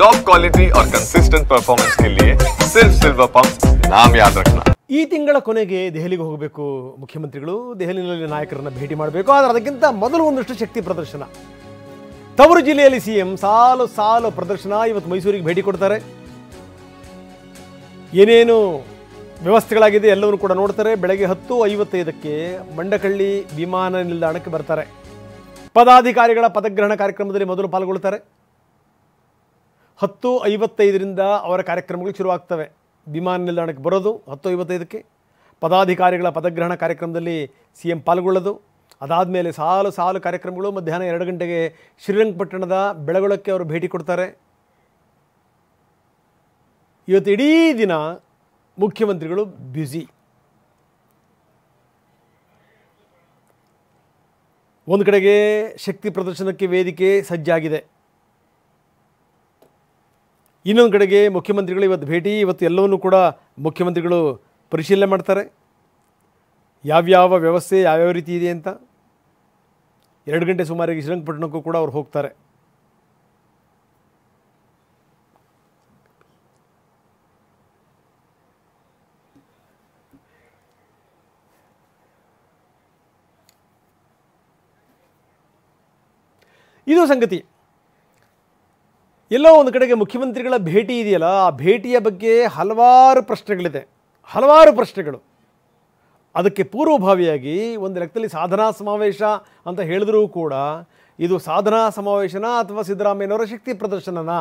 Top quality और consistent performance के लिए सिर्फ सिल्वर पंप नाम याद रखना। ಈ ತಿಂಗಳ ಕೊನೆಗೆ ದೆಹಲಿಗೆ ಹೋಗಬೇಕು ಮುಖ್ಯಮಂತ್ರಿಗಳು. ದೆಹಲಿಯಲ್ಲಿ ನಾಯಕರನ್ನ ಭೇಟಿ ಮಾಡಬೇಕು. ಆದರೆ ಅದಕ್ಕಿಂತ ಮೊದಲು ಒಂದಷ್ಟು ಶಕ್ತಿ ಪ್ರದರ್ಶನ. ತವರು ಜಿಲ್ಲೆಯಲ್ಲಿ ಸಿಎಂ ಸಾಲು ಸಾಲು ಪ್ರದರ್ಶನ. ಇವತ್ತು ಮೈಸೂರಿಗೆ ಭೇಟಿ ಕೊಡ್ತಾರೆ. ಏನೇನು ವ್ಯವಸ್ಥೆಗಳಾಗಿದೆ ಎಲ್ಲವನ್ನೂ ಕೂಡ ನೋಡ್ತಾರೆ. ಬೆಳಗ್ಗೆ 10:55ಕ್ಕೆ ಮಂಡಕಳ್ಳಿ ವಿಮಾನ ನಿಲ್ದಾಣಕ್ಕೆ ಬರ್ತಾರೆ. ಪದಾಧಿಕಾರಿಗಳ ಪದಗ್ರಹಣ ಕಾರ್ಯಕ್ರಮದಲ್ಲಿ ಮೊದಲು ಪಾಲ್ಗೊಳ್ತಾರೆ. 10:55ರಿಂದ ಅವರ ಕಾರ್ಯಕ್ರಮಗಳು ಶುರುವಾಗ್ತವೆ. ವಿಮಾನ ನಿಲ್ದಾಣಕ್ಕೆ ಬರೋದು 10:55ಕ್ಕೆ, ಪದಾಧಿಕಾರಿಗಳ ಪದಗ್ರಹಣ ಕಾರ್ಯಕ್ರಮದಲ್ಲಿ ಸಿಎಂ ಪಾಲ್ಗೊಳ್ಳೋದು. ಅದಾದಮೇಲೆ ಸಾಲು ಸಾಲು ಕಾರ್ಯಕ್ರಮಗಳು. ಮಧ್ಯಾಹ್ನ 2 ಗಂಟೆಗೆ ಶ್ರೀರಂಗಪಟ್ಟಣದ ಬೆಳಗೊಳಕ್ಕೆ ಅವರು ಭೇಟಿ ಕೊಡ್ತಾರೆ. ಇವತ್ತು ಇಡೀ ದಿನ ಮುಖ್ಯಮಂತ್ರಿಗಳು ಬ್ಯುಸಿ. ಒಂದು ಕಡೆಗೆ ಶಕ್ತಿ ಪ್ರದರ್ಶನಕ್ಕೆ ವೇದಿಕೆ ಸಜ್ಜಾಗಿದೆ. ಇನ್ನೊಂದು ಕಡೆಗೆ ಮುಖ್ಯಮಂತ್ರಿಗಳು ಇವತ್ತು ಭೇಟಿ. ಇವತ್ತು ಎಲ್ಲವನ್ನೂ ಕೂಡ ಮುಖ್ಯಮಂತ್ರಿಗಳು ಪರಿಶೀಲನೆ ಮಾಡ್ತಾರೆ. ಯಾವ್ಯಾವ ವ್ಯವಸ್ಥೆ ಯಾವ್ಯಾವ ರೀತಿ ಇದೆ ಅಂತ. 2 ಗಂಟೆ ಸುಮಾರಿಗೆ ಶ್ರೀರಂಗಪಟ್ಟಣಕ್ಕೂ ಕೂಡ ಅವ್ರು ಹೋಗ್ತಾರೆ. ಇದು ಸಂಗತಿ. ಎಲ್ಲೋ ಒಂದು ಕಡೆಗೆ ಮುಖ್ಯಮಂತ್ರಿಗಳ ಭೇಟಿ ಇದೆಯಲ್ಲ, ಆ ಭೇಟಿಯ ಬಗ್ಗೆ ಹಲವಾರು ಪ್ರಶ್ನೆಗಳು. ಅದಕ್ಕೆ ಪೂರ್ವಭಾವಿಯಾಗಿ ಒಂದು ಲೆಕ್ಕದಲ್ಲಿ ಸಾಧನಾ ಸಮಾವೇಶ ಅಂತ ಹೇಳಿದ್ರೂ ಕೂಡ ಇದು ಸಾಧನಾ ಸಮಾವೇಶನ ಅಥವಾ ಸಿದ್ದರಾಮಯ್ಯನವರ ಶಕ್ತಿ ಪ್ರದರ್ಶನನ?